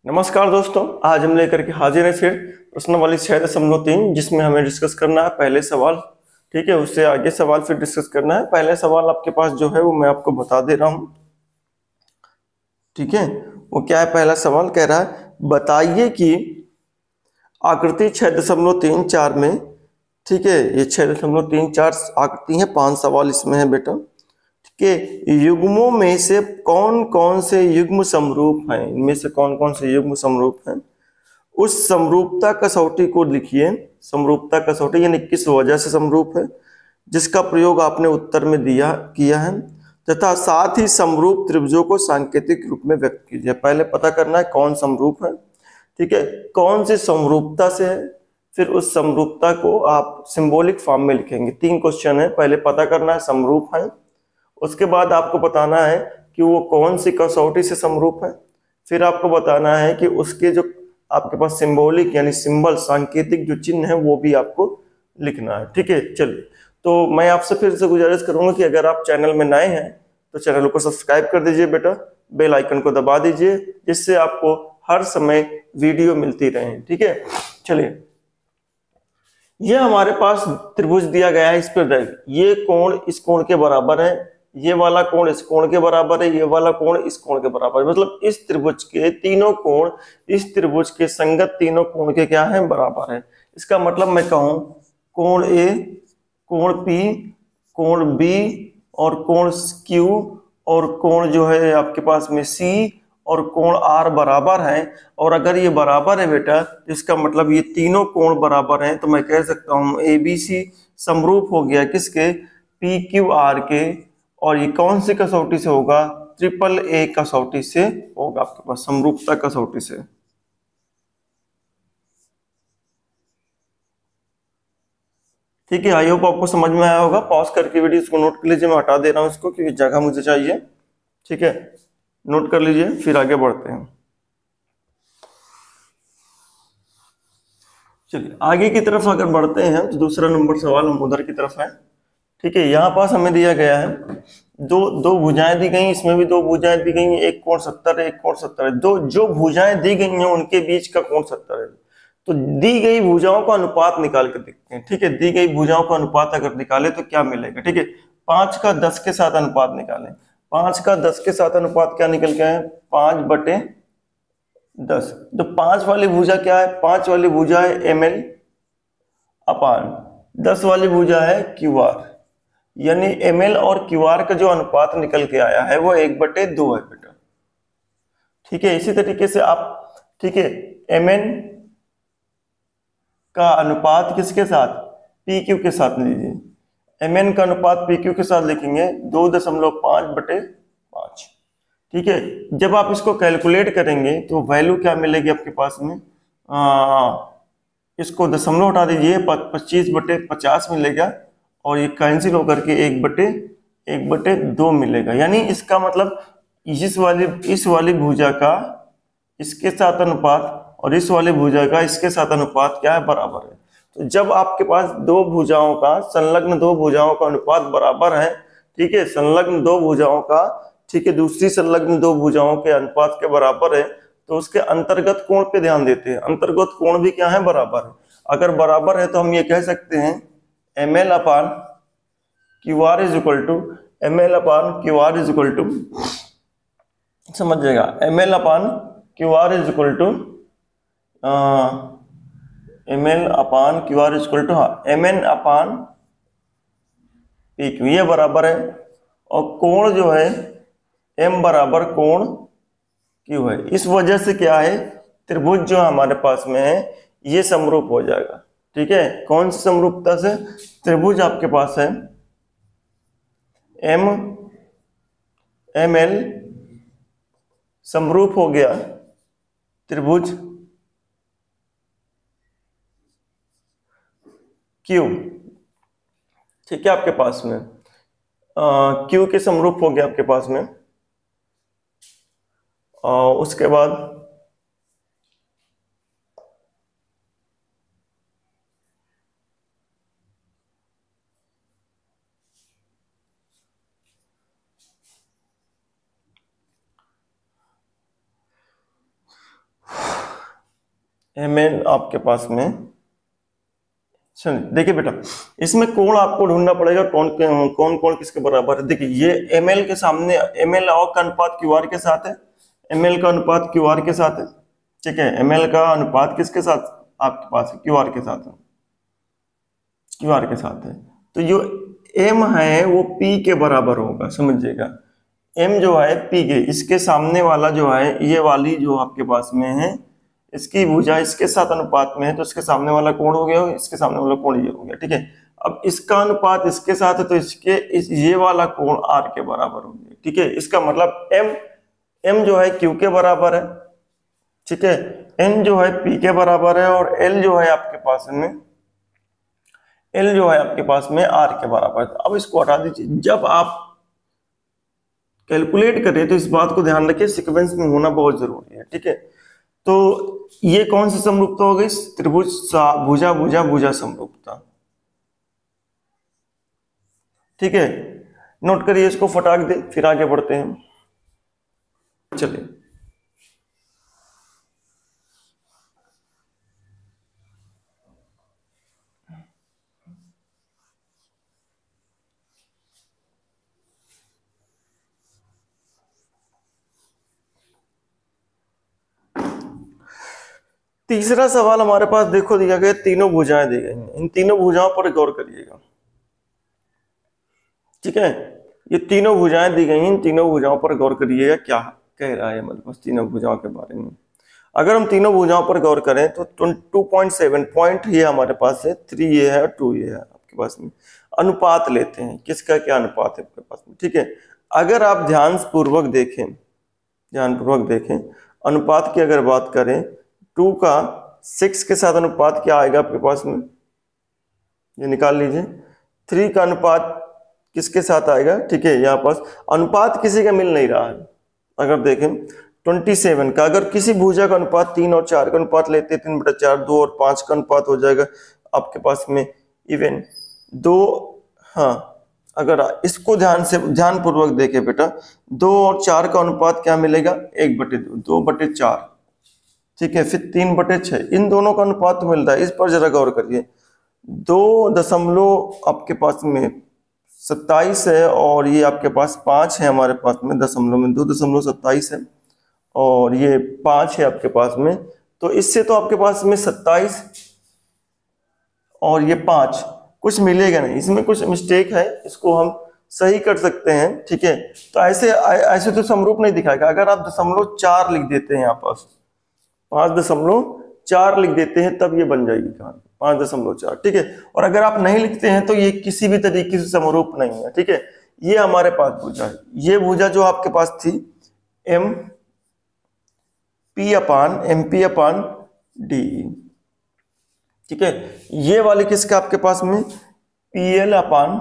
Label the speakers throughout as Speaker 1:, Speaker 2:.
Speaker 1: नमस्कार दोस्तों, आज हम लेकर के हाजिर हैं फिर प्रश्न वाली 6.3 जिसमें हमें डिस्कस करना है पहले सवाल। ठीक है, उससे आगे सवाल फिर डिस्कस करना है। पहले सवाल आपके पास जो है वो मैं आपको बता दे रहा हूँ। ठीक है, वो क्या है? पहला सवाल कह रहा है बताइए कि आकृति 6.34 में, ठीक है, ये 6.34 आकृति है, 5 सवाल इसमें है बेटा के युग्मों में से कौन कौन से युग्म समरूप हैं। इनमें से कौन कौन से युग्म समरूप हैं, उस समरूपता कसौटी को लिखिए। समरूपता कसौटी यानी किस वजह से समरूप है, जिसका प्रयोग आपने उत्तर में दिया किया है, तथा साथ ही समरूप त्रिभुजों को सांकेतिक रूप में व्यक्त कीजिए। पहले पता करना है कौन समरूप है, ठीक है, कौन सी समरूपता से है, फिर उस समरूपता को आप सिंबॉलिक फॉर्म में लिखेंगे। 3 क्वेश्चन है, पहले पता करना है समरूप है, उसके बाद आपको बताना है कि वो कौन सी कसौटी से समरूप है, फिर आपको बताना है कि उसके जो आपके पास सिंबॉलिक यानी सिंबल सांकेतिक जो चिन्ह है वो भी आपको लिखना है। ठीक है, चलिए, तो मैं आपसे फिर से गुजारिश करूंगा कि अगर आप चैनल में नए हैं तो चैनल को सब्सक्राइब कर दीजिए बेटा, बेल आइकन को दबा दीजिए, जिससे आपको हर समय वीडियो मिलती रहे। ठीक है, चलिए, ये हमारे पास त्रिभुज दिया गया है, इस पर ये कोण इस कोण के बराबर है, ये वाला कोण इस कोण के बराबर है, ये वाला कोण इस कोण के बराबर है। मतलब इस त्रिभुज के तीनों कोण इस त्रिभुज के संगत तीनों कोण के क्या है? बराबर है। इसका मतलब मैं कहूं कोण ए, कोण पी, कोण बी और कोण क्यू और कोण जो है आपके पास में सी और कोण आर बराबर है। और अगर ये बराबर है बेटा तो इसका मतलब ये तीनों कोण बराबर हैं, तो मैं कह सकता हूं ए बी सी समरूप हो गया किसके? पी क्यू आर के। और ये कौन सी कसौटी से होगा? ट्रिपल ए कसौटी से होगा, आपके पास समरूपता कसौटी से। ठीक है, आई होप आपको समझ में आया होगा। पॉज करके वीडियो इसको नोट कर लीजिए, मैं हटा दे रहा हूं इसको क्योंकि जगह मुझे चाहिए। ठीक है, नोट कर लीजिए, फिर आगे बढ़ते हैं। चलिए आगे की तरफ अगर बढ़ते हैं तो दूसरा नंबर सवाल हम उधर की तरफ है। ठीक है, यहाँ पास हमें दिया गया है दो दो भुजाएं दी गई, इसमें भी 2 भुजाएं दी गई, एक कोण 70 है, एक कोण 70 है। दो जो भुजाएं दी गई हैं उनके बीच का कोण 70 है। तो दी गई भुजाओं का अनुपात निकाल कर देखते हैं। ठीक है, दी गई भुजाओं का अनुपात अगर निकाले तो क्या मिलेगा? ठीक है, 5 का 10 के साथ अनुपात निकालें। 5 का 10 के साथ अनुपात क्या निकल के आए? 5/10। तो 5 वाली भुजा क्या है? 5 वाली भुजा है ml अपान 10 वाली भुजा है QR, यानी ml और QR का जो अनुपात निकल के आया है वो 1/2 है बेटा। ठीक है, इसी तरीके से आप, ठीक है, mn का अनुपात किसके साथ? PQ के साथ लीजिए। mn का अनुपात PQ के साथ लिखेंगे 2.5/5। ठीक है, जब आप इसको कैलकुलेट करेंगे तो वैल्यू क्या मिलेगी आपके पास में? इसको दशमलव हटा दीजिए, 25/50 मिलेगा और ये कैंसिल होकर के 1/2 मिलेगा। यानी इसका मतलब इस वाली भुजा का इसके साथ अनुपात और इस वाली भुजा का इसके साथ अनुपात क्या है? बराबर है। तो जब आपके पास संलग्न दो भुजाओं का अनुपात बराबर है, ठीक है, संलग्न दो भुजाओं का, ठीक है, दूसरी संलग्न दो भुजाओं के अनुपात के बराबर है, तो उसके अंतर्गत कोण पे ध्यान देते हैं। अंतर्गत कोण भी क्या है? बराबर है। अगर बराबर है तो हम ये कह सकते हैं ml upon Q R is equal to समझिएगा, ml upon Q R is equal to mn upon P Q, ये बराबर है। और कोण जो है m बराबर कोण क्यू है। इस वजह से क्या है, त्रिभुज जो हमारे पास में है ये समरूप हो जाएगा। ठीक है, कौन सी समरूपता से? त्रिभुज आपके पास है ml समरूप हो गया त्रिभुज Q। ठीक है, आपके पास में Q के समरूप हो गया आपके पास में। उसके बाद एम एल आपके पास में, चलिए देखिए बेटा, इसमें कोण आपको ढूंढना पड़ेगा कौन कौन कौन किसके बराबर है। देखिए ये एम एल के सामने, एम एल का अनुपात क्यू आर के साथ है, एम एल का अनुपात क्यू आर के साथ है, ठीक है। एम एल का अनुपात किसके साथ आपके पास है, क्यू आर के साथ है, क्यू आर के साथ है। तो जो एम है वो पी के बराबर होगा, समझिएगा। एम जो है पी के, इसके सामने वाला जो है, ये वाली जो आपके पास में है, इसकी भुजा इसके साथ अनुपात में है, तो इसके सामने वाला कोण हो गया, इसके सामने वाला कोण ये हो गया, ठीक है। अब इसका अनुपात इसके साथ है, तो ये वाला कोण आर के बराबर हो गया, ठीक है। इसका मतलब एम जो है क्यू के बराबर है, ठीक है। एन जो है पी के बराबर है, और एल जो है आपके पास में, एल जो है आपके पास में आर के बराबर है। अब इसको हटा दीजिए। जब आप कैलकुलेट करें तो इस बात को ध्यान रखिए, सीक्वेंस में होना बहुत जरूरी है, ठीक है। तो ये कौन सी समरूपता हो गई, त्रिभुज भुजा भुजा भुजा समरूपता, ठीक है। नोट करिए इसको, फटाक दे, फिर आगे बढ़ते हैं। चलिए तीसरा सवाल हमारे पास देखो दिया गया, तीनों भुजाएं दी गई हैं। इन तीनों भुजाओं पर गौर करिएगा, ठीक है। ये तीनों भुजाएं दी गई हैं, इन तीनों भुजाओं पर गौर करिएगा क्या कह रहा है, मतलब तीनों भुजाओं के बारे में। अगर हम तीनों भुजाओं पर गौर करें तो 2.7 पॉइंट ये हमारे पास है, 3 ये है और 2 ये है आपके पास में। अनुपात लेते हैं, किसका क्या अनुपात है आपके पास में, ठीक है। अगर आप ध्यानपूर्वक देखें अनुपात की अगर बात करें, 2 का 6 के साथ अनुपात क्या आएगा आपके पास में, ये निकाल लीजिए। 3 का अनुपात किसके साथ आएगा, ठीक है। यहाँ पास अनुपात किसी का मिल नहीं रहा है। अगर देखें 27 का, अगर किसी भुजा का अनुपात 3 और 4 का अनुपात लेते हैं, 3/4, 2 और 5 का अनुपात हो जाएगा आपके पास में इवन 2। हाँ, अगर इसको ध्यानपूर्वक देखें बेटा, 2 और 4 का अनुपात क्या मिलेगा, 1/2, 2/4, ठीक है। फिर 3/6, इन दोनों का अनुपात तो मिलता है। इस पर जरा गौर करिए, 2 आपके पास में 27 है, और ये आपके पास 5 है हमारे पास में, दशमलव में 2.27 है, और ये 5 है आपके पास में। तो इससे तो आपके पास में 27 और ये 5 कुछ मिलेगा नहीं, इसमें कुछ मिस्टेक है, इसको हम सही कर सकते हैं, ठीक है। तो ऐसे तो समरूप नहीं दिखाएगा। अगर आप 0.4 लिख देते हैं, यहाँ पास 5.4 लिख देते हैं, तब ये बन जाएगी कहानी 5.4, ठीक है। और अगर आप नहीं लिखते हैं तो ये किसी भी तरीके से समरूप नहीं है, ठीक है। ये हमारे पास भुजा है, ये भुजा जो आपके पास थी एम पी अपान डी, ठीक है। ये वाली किसका आपके पास में, पी एल अपान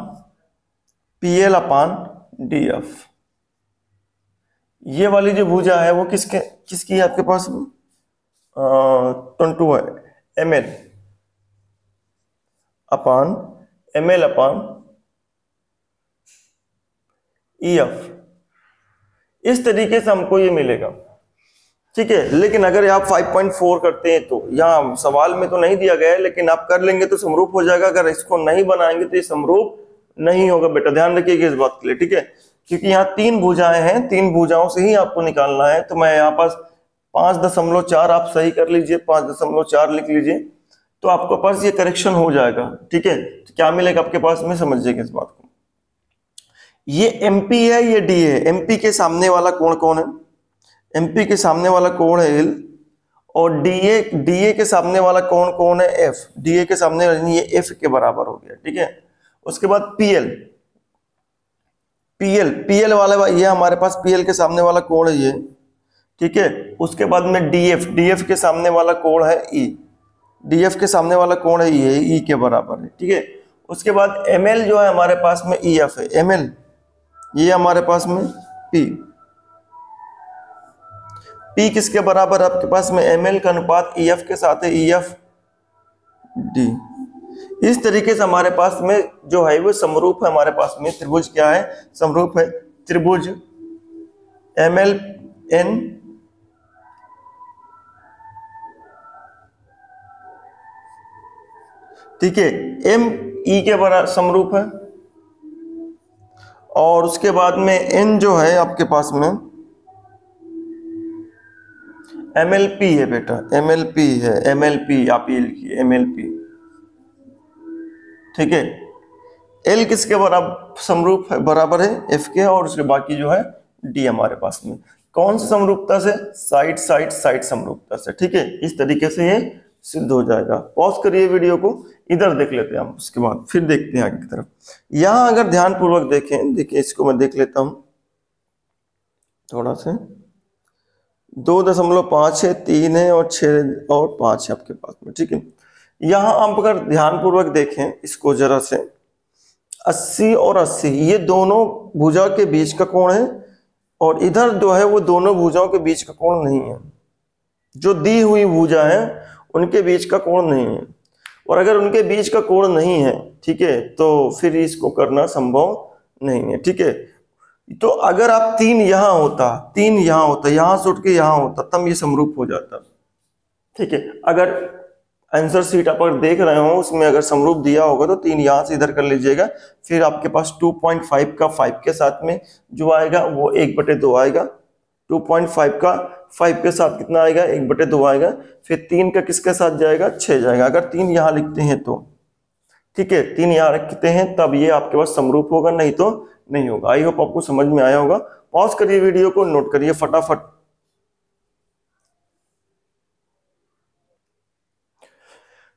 Speaker 1: डी एफ। ये वाली जो भुजा है वो किसकी है आपके पास में, 22 है, एम एल अपान ई एफ। इस तरीके से हमको ये मिलेगा, ठीक है। लेकिन अगर आप 5.4 करते हैं तो यहाँ सवाल में तो नहीं दिया गया है, लेकिन आप कर लेंगे तो समरूप हो जाएगा। अगर इसको नहीं बनाएंगे तो ये समरूप नहीं होगा बेटा, ध्यान रखिएगा इस बात के लिए, ठीक है। क्योंकि यहाँ 3 भुजाएं हैं, 3 भुजाओं से ही आपको निकालना है। तो मैं यहाँ पास 5.4 आप सही कर लीजिए, 5.4 लिख लीजिए, तो आपके पास ये करेक्शन हो जाएगा, ठीक है। तो क्या मिलेगा आपके पास में, समझिएगा इस बात को। ये एमपी है, ये डी है। एमपी के सामने वाला कोण कौन है, एमपी के सामने वाला कोण है एल, और डीए के सामने वाला कोण कौन है, एफ। डीए के सामने ये एफ के बराबर हो गया, ठीक है। उसके बाद पीएल वाला, ये हमारे पास पीएल के सामने वाला कोण है ये, ठीक है। उसके बाद में डीएफ के सामने वाला कोण है ई, डीएफ के सामने वाला कोण है ये, ई के बराबर है, ठीक है। उसके बाद एमएल जो है हमारे पास में ईएफ है, एमएल ये हमारे पास में पी किसके बराबर है आपके पास में, एमएल का अनुपात ईएफ के साथ है, ईएफ डी। इस तरीके से हमारे पास में जो है वो समरूप है। हमारे पास में त्रिभुज क्या है, समरूप है त्रिभुज एमएल एन ठीक है, एम ई के बराबर समरूप है, और उसके बाद में एन जो है आपके पास में MLP है बेटा, MLP है, MLP आप ये लिखिए MLP। ठीक है, एल किसके बराबर समरूप है, बराबर है एफ के, और उसके बाकी जो है डी हमारे पास में। कौन सी समरूपता से? साइड साइड साइड समरूपता से। ठीक है, इस तरीके से ये सिद्ध हो जाएगा। पॉज करिए वीडियो को, इधर देख लेते हैं हम, उसके बाद फिर देखते हैं आगे की तरफ। यहां अगर ध्यान पूर्वक देखें, देखिए इसको मैं देख लेता हूं थोड़ा से। 2.5 है, 3 है और 6 और 5 है आपके पास में। ठीक है, यहां आप अगर ध्यान पूर्वक देखें इसको जरा से, 80 और 80 ये दोनों भुजा के बीच का कोण है, और इधर जो है वो दोनों भुजाओं के बीच का कोण नहीं है। जो दी हुई भुजा है उनके बीच का कोण नहीं है, और अगर उनके बीच का कोण नहीं है, ठीक है, तो फिर इसको करना संभव नहीं है। ठीक है, तो अगर आप 3 यहां होता, 3 यहां होता, यहां से उठ के यहां होता, तब ये समरूप हो जाता। ठीक है, अगर आंसर शीट आप अगर देख रहे हो उसमें अगर समरूप दिया होगा तो 3 यहां से इधर कर लीजिएगा, फिर आपके पास 2.5 का 5 के साथ में जो आएगा वो 1/2 आएगा। 2.5 का 5 के साथ कितना आएगा? 1/2 आएगा। फिर 3 का किसके साथ जाएगा? 6 जाएगा। अगर 3 यहां लिखते हैं तो, ठीक है, 3 यहां रखते हैं तब ये आपके पास समरूप होगा, नहीं तो नहीं होगा। आई होप आपको समझ में आया होगा। पॉज करिए वीडियो को, नोट करिए फटाफट।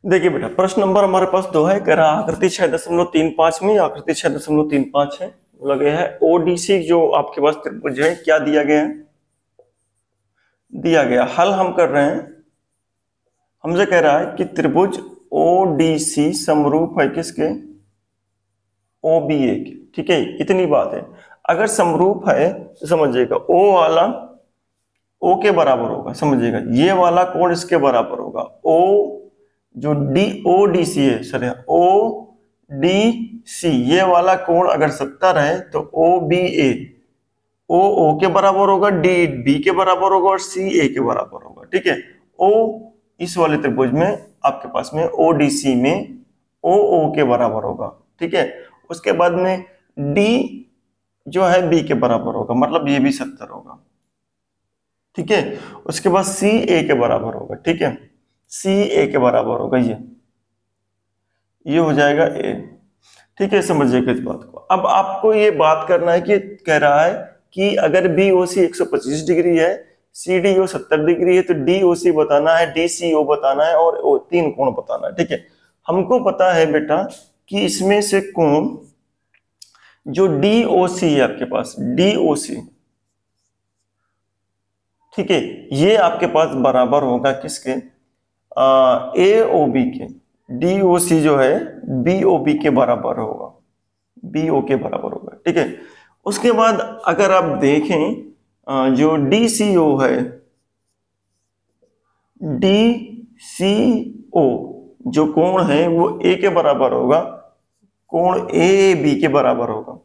Speaker 1: देखिए बेटा, प्रश्न नंबर हमारे पास 2 है। कह रहा आकृति 6.35 में, आकृति 6.35 है, लगे है ओडीसी जो आपके पास त्रिभुज है, क्या दिया गया है? दिया गया हल हम कर रहे हैं। हमसे कह रहा है कि त्रिभुज ओडीसी समरूप है किसके? ओबीए के। ठीक है, इतनी बात है। अगर समरूप है तो समझिएगा ओ वाला ओ के बराबर होगा, समझिएगा ये वाला कोण इसके बराबर होगा। ओ जो डी ओ डी सी है, सर ओ डी सी, ये वाला कोण अगर 70 है तो ओ बी ए, ओ ओ के बराबर होगा, डी बी के बराबर होगा, और सी ए के बराबर होगा। ठीक है, ओ इस वाले त्रिभुज में आपके पास में ओ डी सी में ओ ओ के बराबर होगा। ठीक है, उसके बाद में डी जो है बी के बराबर होगा, मतलब ये भी 70 होगा। ठीक है, उसके बाद सी ए के बराबर होगा। ठीक है, सी ए के बराबर होगा, ये हो जाएगा ए। ठीक है, समझिएगा इस बात को। अब आपको ये बात करना है कि कह रहा है कि अगर बी ओ सी 125 डिग्री है, सी डी ओ 70 डिग्री है, तो डी ओ सी बताना है, डी सी ओ बताना है, और 3 कोण बताना है। ठीक है, हमको पता है बेटा कि इसमें से कोण जो डी ओ सी है आपके पास, डी ओ सी, ठीक है, ये आपके पास बराबर होगा किसके? ए ओ बी के। डी ओ सी जो है बी ओ बी के बराबर होगा, बी ओ के बराबर होगा। ठीक है, उसके बाद अगर आप देखें जो डी सी ओ है, डी सी ओ जो कोण है वो ए के बराबर होगा, कोण ए बी के बराबर होगा।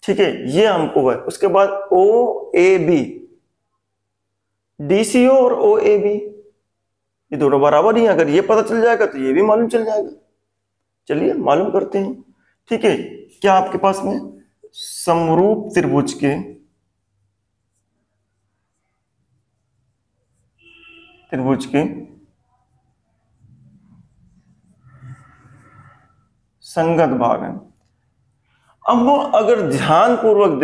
Speaker 1: ठीक है, ये हमको है। उसके बाद ओ ए बी, डीसीओ और ओ ए बी ये दोनों बराबर ही। अगर ये पता चल जाएगा तो ये भी मालूम चल जाएगा। चलिए मालूम करते हैं। ठीक है, क्या आपके पास में समरूप त्रिभुज के संगत भाग है। अब अगर ध्यान पूर्वक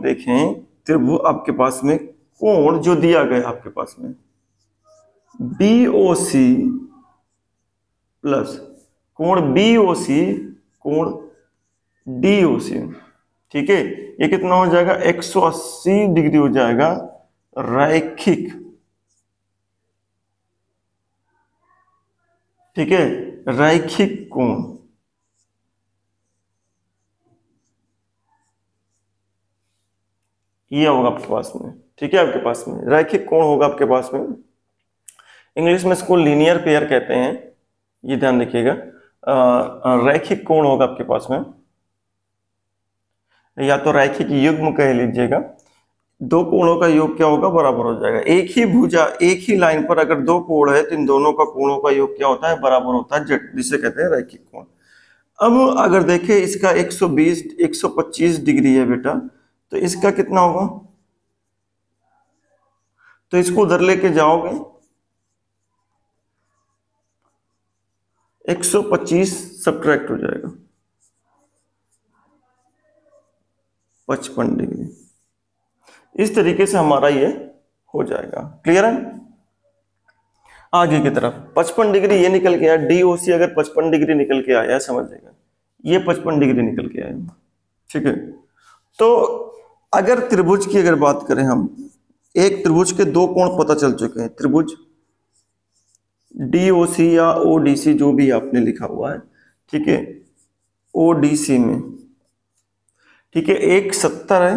Speaker 1: देखें त्रिभुज आपके पास में कोण जो दिया गया आपके पास में BOC प्लस कोण BOC कोण DOC। ठीक है, ये कितना हो जाएगा? 180 डिग्री हो जाएगा रैखिक। ठीक है, रैखिक कोण। ये होगा आपके पास में। ठीक है, आपके पास में रैखिक कोण होगा आपके पास में। इंग्लिश में इसको लीनियर पेयर कहते हैं, ये ध्यान रखिएगा। रैखिक कोण होगा आपके पास में, या तो रैखिक युग्म कह लीजिएगा। दो कोणों का योग क्या होगा, बराबर हो जाएगा। एक ही भुजा, एक ही लाइन पर अगर दो कोण है तो इन दोनों का कोणों का योग क्या होता है, बराबर होता है, जिसे कहते हैं रैखिक कोण। अब अगर देखें इसका 120 125 डिग्री है बेटा, तो इसका कितना होगा, तो इसको उधर लेके जाओगे 125 सब्ट्रैक्ट हो जाएगा 55 डिग्री। इस तरीके से हमारा ये हो जाएगा। क्लियर है? आगे की तरफ 55 डिग्री ये निकल के आया, DOC अगर 55 डिग्री निकल के आया, समझिएगा ये 55 डिग्री निकल के आया। ठीक है, तो अगर त्रिभुज की अगर बात करें हम, एक त्रिभुज के दो कोण पता चल चुके हैं, त्रिभुज DOC या ODC जो भी आपने लिखा हुआ है, ठीक है, ODC में, ठीक है, एक 70 है,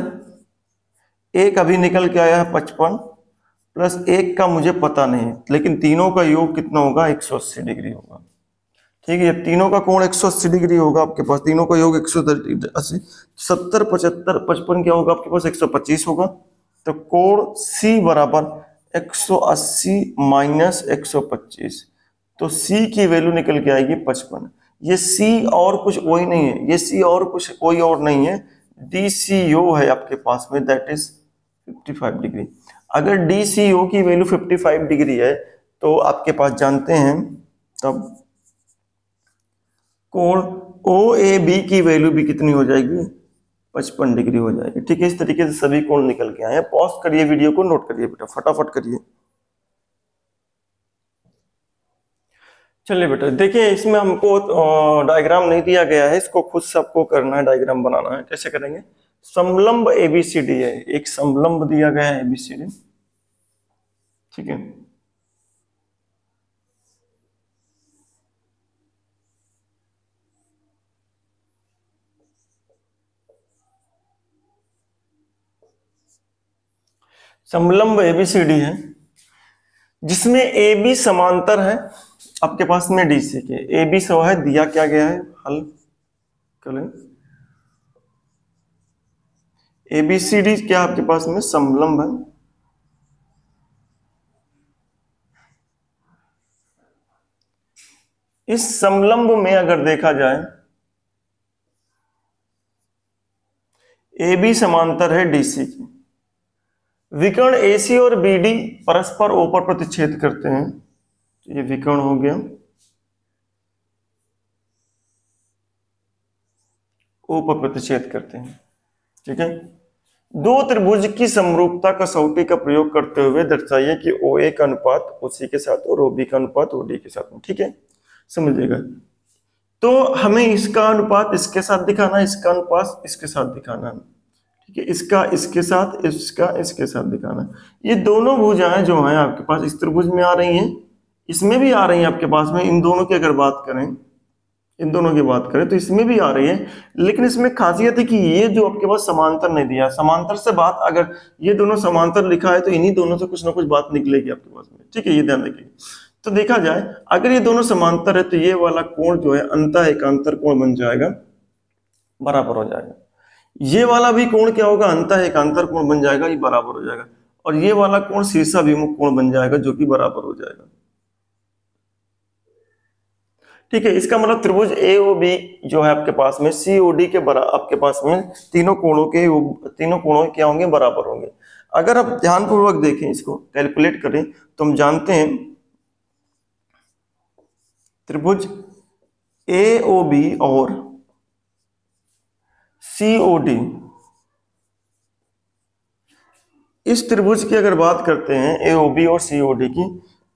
Speaker 1: एक अभी निकल के आया है 55, प्लस एक का मुझे पता नहीं, लेकिन तीनों का योग कितना होगा, 180 डिग्री होगा। ठीक है, तीनों का कोण 180 डिग्री होगा आपके पास, तीनों का योग 180, 70 75 55 क्या होगा आपके पास, 125 होगा। तो कोण C बराबर 180 माइनस 125, तो C की वैल्यू निकल के आएगी 55। ये C और कुछ वही नहीं है, ये C और कुछ कोई और नहीं है, DCO है आपके पास में, दैट इज 55 डिग्री। अगर DCO की वैल्यू 55 डिग्री है तो आपके पास जानते हैं तब कोण OAB की वैल्यू भी कितनी हो जाएगी, 55 डिग्री हो जाएगी। ठीक है, इस तरीके से सभी कोण निकल के आए हैं। पॉज करिए वीडियो को, नोट करिए बेटा, फटाफट करिए। चलिए बेटा देखिए, इसमें हमको डायग्राम नहीं दिया गया है, इसको खुद से आपको करना है, डायग्राम बनाना है। कैसे करेंगे, समलंब ABCD है, एक समलंब दिया गया है ABCD, ठीक है, समलंब ABCD है जिसमें AB समांतर है आपके पास में DC के, AB सो है, दिया क्या गया है, हल करें। ABCD क्या आपके पास में समलंब है, इस समलंब में अगर देखा जाए AB समांतर है DC की, विकर्ण AC और BD परस्पर O पर प्रतिच्छेद करते हैं, तो ये विकर्ण हो गया, O पर प्रतिच्छेद करते हैं। ठीक है, दो त्रिभुज की समरूपता कसौटी का प्रयोग करते हुए दर्शाइए कि OA का अनुपात OC के साथ और OB का अनुपात OD के साथ में। ठीक है, समझिएगा, तो हमें इसका अनुपात इसके साथ दिखाना है, इसका अनुपात इसके साथ दिखाना है। ठीक है, इसका इसके साथ, इसका इसके साथ दिखाना है। ये दोनों भुजाएं जो हैं आपके पास इस त्रिभुज में आ रही हैं, इसमें भी आ रही हैं आपके पास में, इन दोनों की अगर बात करें, इन दोनों की बात करें तो इसमें भी आ रही है, लेकिन इसमें खासियत है कि ये जो आपके पास समांतर नहीं दिया, समांतर से बात अगर ये दोनों समांतर लिखा है तो इन्हीं दोनों से कुछ ना कुछ बात निकलेगी आपके पास में। ठीक है, ये ध्यान रखिए। तो देखा जाए अगर ये दोनों समांतर है तो ये वाला कोण जो है अंतः एकांतर कोण बन जाएगा, बराबर हो जाएगा। ये वाला भी कोण क्या होगा, अंतः एकांतर कोण बन जाएगा, ये बराबर हो जाएगा। और ये वाला कोण शीर्षाभिमुख कोण बन जाएगा जो कि बराबर हो जाएगा। ठीक है, इसका मतलब त्रिभुज AOB जो है आपके पास में COD के बराबर, आपके पास में तीनों कोणों क्या होंगे, बराबर होंगे। अगर आप ध्यानपूर्वक देखें, इसको कैलकुलेट करें तो हम जानते हैं त्रिभुज AOB और COD, इस त्रिभुज की अगर बात करते हैं AOB और COD की,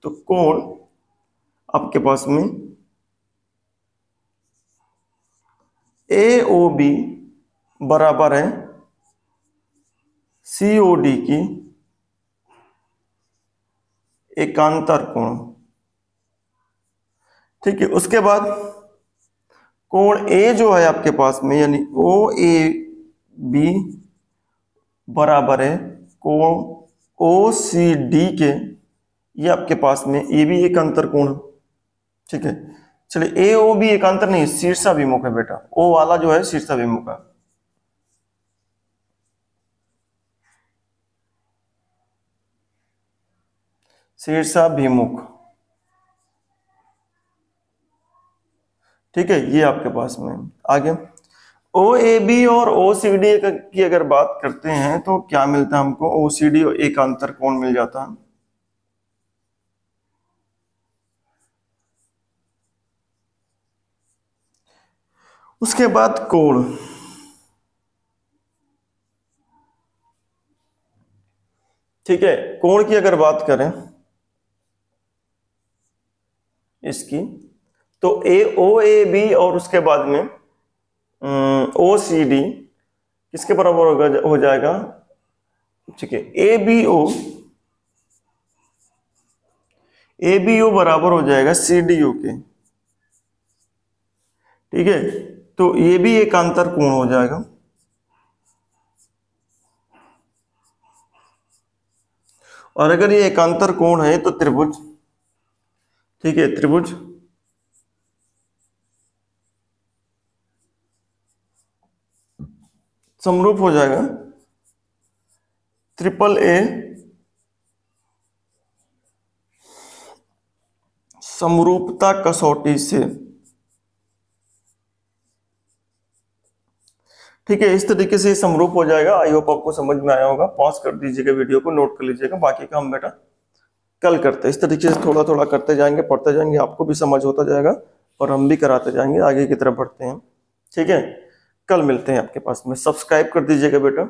Speaker 1: तो कोण आपके पास में AOB बराबर है COD की एकांतर कोण। ठीक है, उसके बाद कोण A जो है आपके पास में, यानी OAB बराबर है कोण OCD के, ये आपके पास में ये भी एक अंतर कोण। ठीक है, चलिए AOB एकांतर नहीं, शीर्षाभिमुख है बेटा, O वाला जो है शीर्षाभिमुख है। शीर्षाभिमुख। ठीक है, ये आपके पास में। आगे ओ ए बी और ओ सी डी की अगर बात करते हैं तो क्या मिलता है हमको, ओ सी डी एकांतर कोण मिल जाता है। उसके बाद कोण, ठीक है, कोण की अगर बात करें इसकी, तो ओ ए बी और उसके बाद में ओ सी डी किसके बराबर हो जाएगा, ठीक है, ए बी ओ बराबर हो जाएगा सी डी ओ के। ठीक है, तो ये भी एकांतर कोण हो जाएगा। और अगर ये एकांतर कोण है तो त्रिभुज, ठीक है, त्रिभुज समरूप हो जाएगा ट्रिपल ए समरूपता कसौटी से। ठीक है, इस तरीके से समरूप हो जाएगा। आई होप आपको समझ में आया होगा। पॉज कर दीजिएगा, वीडियो को नोट कर लीजिएगा, बाकी का हम बेटा कल करते हैं। इस तरीके से थोड़ा थोड़ा करते जाएंगे, पढ़ते जाएंगे, आपको भी समझ होता जाएगा और हम भी कराते जाएंगे, आगे की तरफ बढ़ते हैं। ठीक है, कल मिलते हैं आपके पास में। सब्सक्राइब कर दीजिएगा बेटा।